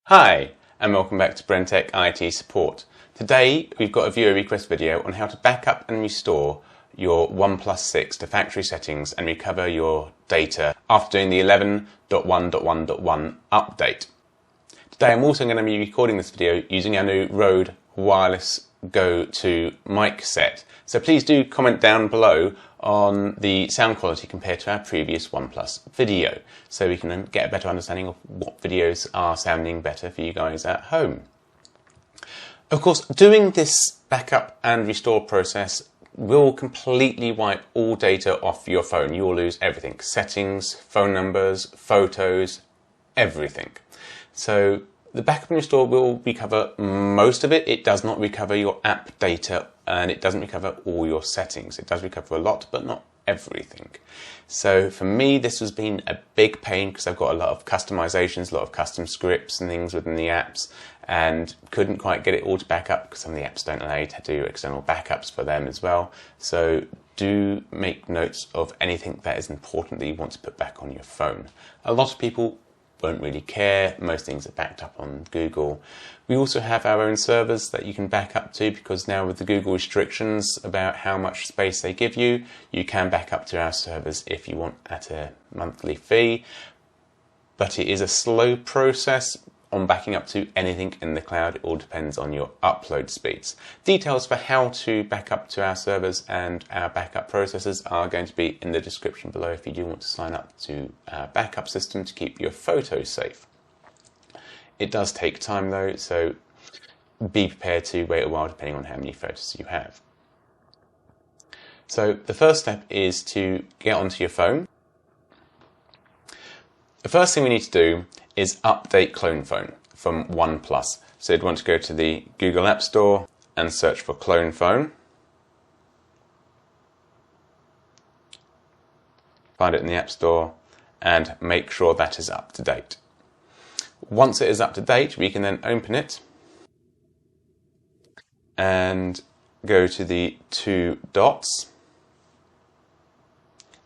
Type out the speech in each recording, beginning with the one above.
Hi, and welcome back to Brentech IT Support. Today we've got a viewer request video on how to back up and restore your OnePlus 6 to factory settings and recover your data after doing the 11.1.1.1 update. Today I'm also going to be recording this video using our new Rode Wireless Go 2 mic set. So please do comment down below on the sound quality compared to our previous OnePlus video, so we can get a better understanding of what videos are sounding better for you guys at home. Of course, doing this backup and restore process will completely wipe all data off your phone. You will lose everything: settings, phone numbers, photos, everything. So the backup and restore will recover most of it. It does not recover your app data, and it doesn't recover all your settings. It does recover a lot, but not everything. So for me, this has been a big pain because I've got a lot of customizations, a lot of custom scripts and things within the apps, and couldn't quite get it all to back up because some of the apps don't allow you to do external backups for them as well. So do make notes of anything that is important that you want to put back on your phone. A lot of people won't really care. Most things are backed up on Google. We also have our own servers that you can back up to, because now with the Google restrictions about how much space they give you, you can back up to our servers if you want at a monthly fee. But it is a slow process on backing up to anything in the cloud. It all depends on your upload speeds. Details for how to back up to our servers and our backup processes are going to be in the description below if you do want to sign up to our backup system to keep your photos safe. It does take time though, so be prepared to wait a while depending on how many photos you have. So the first step is to get onto your phone. The first thing we need to do is update Clone Phone from OnePlus. So you'd want to go to the Google App Store and search for Clone Phone. Find it in the App Store and make sure that is up to date. Once it is up to date, we can then open it and go to the two dots,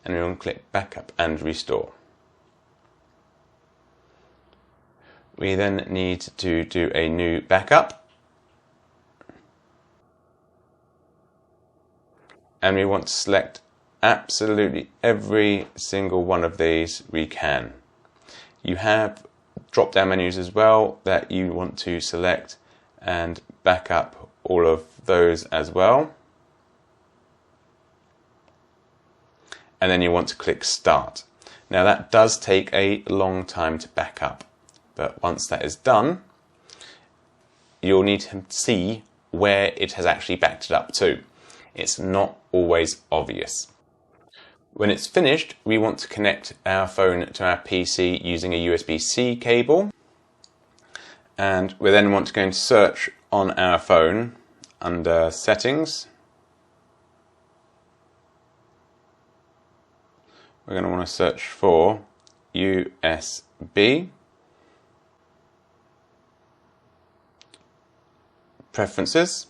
and we will click Backup and Restore. We then need to do a new backup, and we want to select absolutely every single one of these we can. You have drop-down menus as well that you want to select and back up all of those as well. And then you want to click Start. Now that does take a long time to back up, but once that is done, you'll need to see where it has actually backed it up to. It's not always obvious. When it's finished, we want to connect our phone to our PC using a USB-C cable. And we then want to go and search on our phone under Settings. We're going to want to search for USB. Preferences,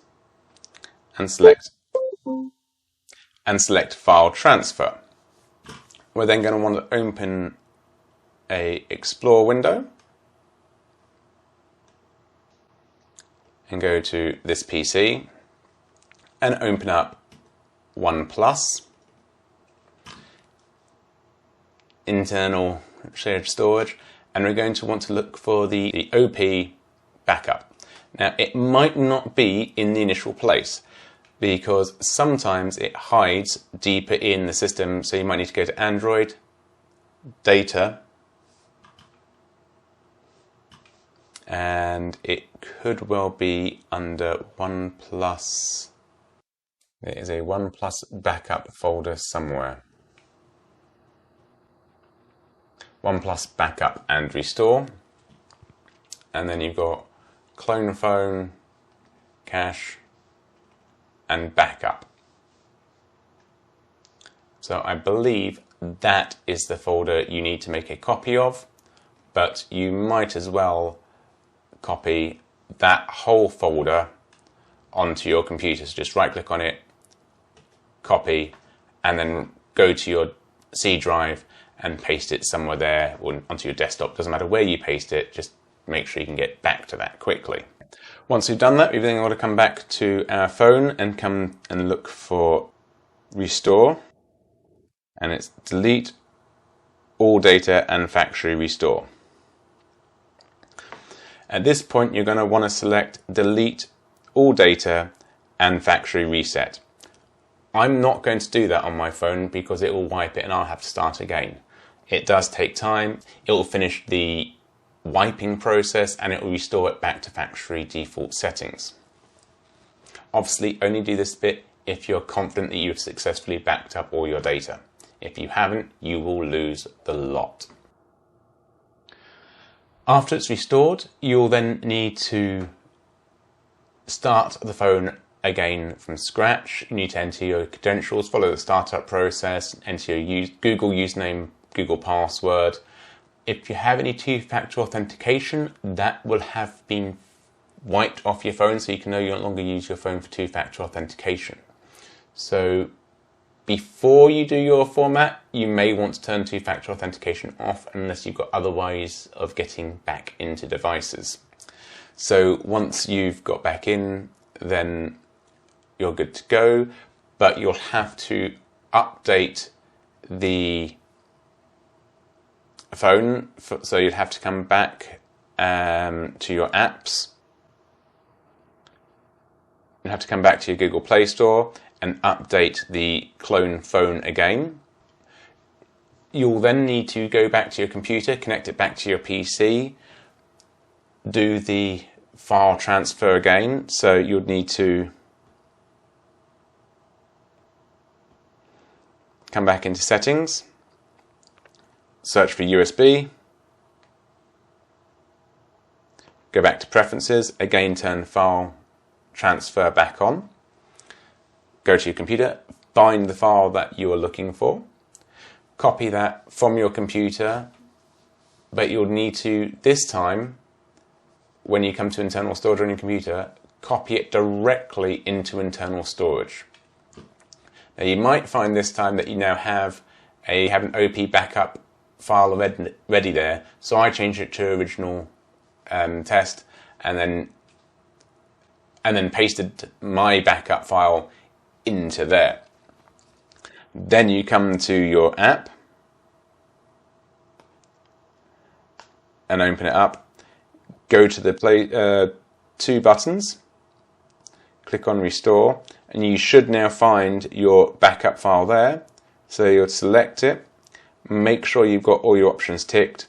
and select File Transfer. We're then going to want to open a Explore window and go to this PC and open up OnePlus, internal shared storage, and we're going to want to look for the OP backup. Now, it might not be in the initial place because sometimes it hides deeper in the system, so you might need to go to Android, Data, and it could well be under OnePlus. There is a OnePlus backup folder somewhere. OnePlus Backup and Restore, and then you've got Clone Phone, Cache, and Backup. So I believe that is the folder you need to make a copy of, but you might as well copy that whole folder onto your computer. So just right click on it, copy, and then go to your C drive and paste it somewhere there or onto your desktop. Doesn't matter where you paste it, just make sure you can get back to that quickly. Once we've done that, we've then got to come back to our phone and come and look for restore, and it's delete all data and factory restore. At this point, you're going to want to select delete all data and factory reset. I'm not going to do that on my phone because it will wipe it and I'll have to start again. It does take time. It will finish the wiping process and it will restore it back to factory default settings. Obviously, only do this bit if you're confident that you've successfully backed up all your data. If you haven't, you will lose the lot. After it's restored, you'll then need to start the phone again from scratch. You need to enter your credentials, follow the startup process, enter your Google username, Google password. If you have any two-factor authentication, that will have been wiped off your phone, so you can no longer use your phone for two-factor authentication. So before you do your format, you may want to turn two-factor authentication off unless you've got other ways of getting back into devices. So once you've got back in, then you're good to go, but you'll have to update the phone. So you'd have to come back to your apps. You have to come back to your Google Play Store and update the clone phone again. You'll then need to go back to your computer, connect it back to your PC, do the file transfer again. So you'd need to come back into settings, search for USB, go back to preferences, again turn file transfer back on, go to your computer, find the file that you are looking for, copy that from your computer, but you'll need to, this time, when you come to internal storage on your computer, copy it directly into internal storage. Now you might find this time that you now have an OP backup file ready there, so I changed it to original test and then pasted my backup file into there. Then you come to your app and open it up, go to the two buttons, click on restore, and you should now find your backup file there. So you'll select it, make sure you've got all your options ticked,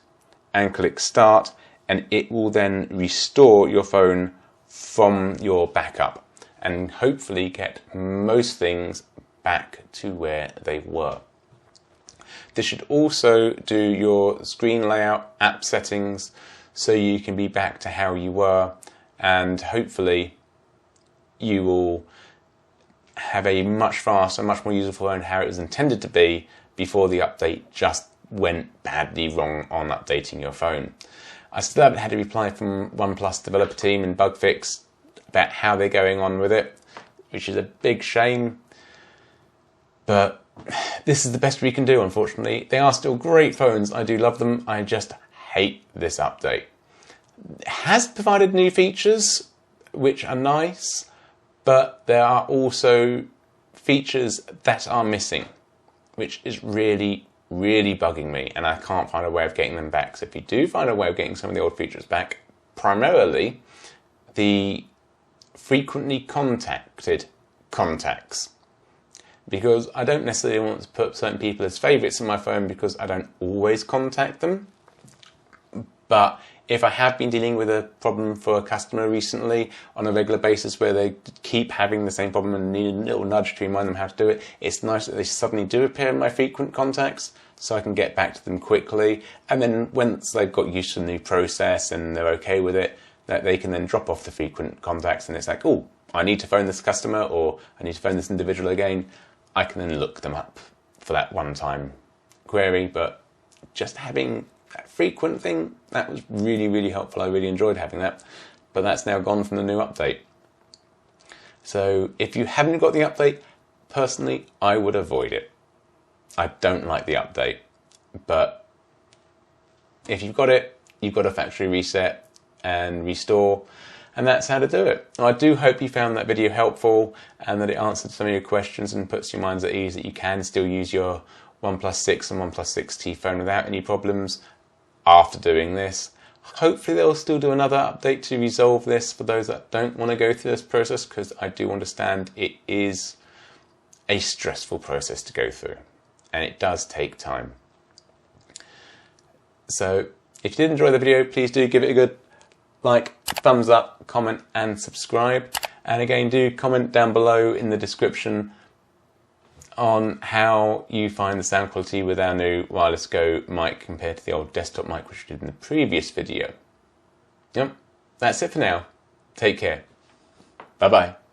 and click start, and it will then restore your phone from your backup and hopefully get most things back to where they were. This should also do your screen layout, app settings, so you can be back to how you were, and hopefully you will have a much faster, much more useful phone how it was intended to be before the update just went badly wrong on updating your phone. I still haven't had a reply from OnePlus developer team and bug fix about how they're going on with it, which is a big shame, but this is the best we can do, unfortunately. They are still great phones, I do love them, I just hate this update. It has provided new features which are nice, but there are also features that are missing, which is really, really bugging me, and I can't find a way of getting them back. So if you do find a way of getting some of the old features back, primarily the frequently contacted contacts, because I don't necessarily want to put certain people as favourites in my phone because I don't always contact them. But if I have been dealing with a problem for a customer recently on a regular basis where they keep having the same problem and need a little nudge to remind them how to do it, it's nice that they suddenly do appear in my frequent contacts so I can get back to them quickly. And then once they've got used to the new process and they're okay with it, that they can then drop off the frequent contacts and it's like, oh, I need to phone this customer or I need to phone this individual again. I can then look them up for that one-time query, but just having that frequent thing, that was really, really helpful. I really enjoyed having that, but that's now gone from the new update. So if you haven't got the update, personally, I would avoid it. I don't like the update, but if you've got it, you've got a factory reset, and restore, and that's how to do it. I do hope you found that video helpful and that it answered some of your questions and puts your minds at ease that you can still use your OnePlus 6 and OnePlus 6T phone without any problems after doing this. Hopefully they'll still do another update to resolve this for those that don't want to go through this process, because I do understand it is a stressful process to go through and it does take time. So if you did enjoy the video, please do give it a good like, thumbs up, comment and subscribe. And again, do comment down below in the description on how you find the sound quality with our new Wireless Go mic compared to the old desktop mic which we did in the previous video. Yep, that's it for now. Take care. Bye bye.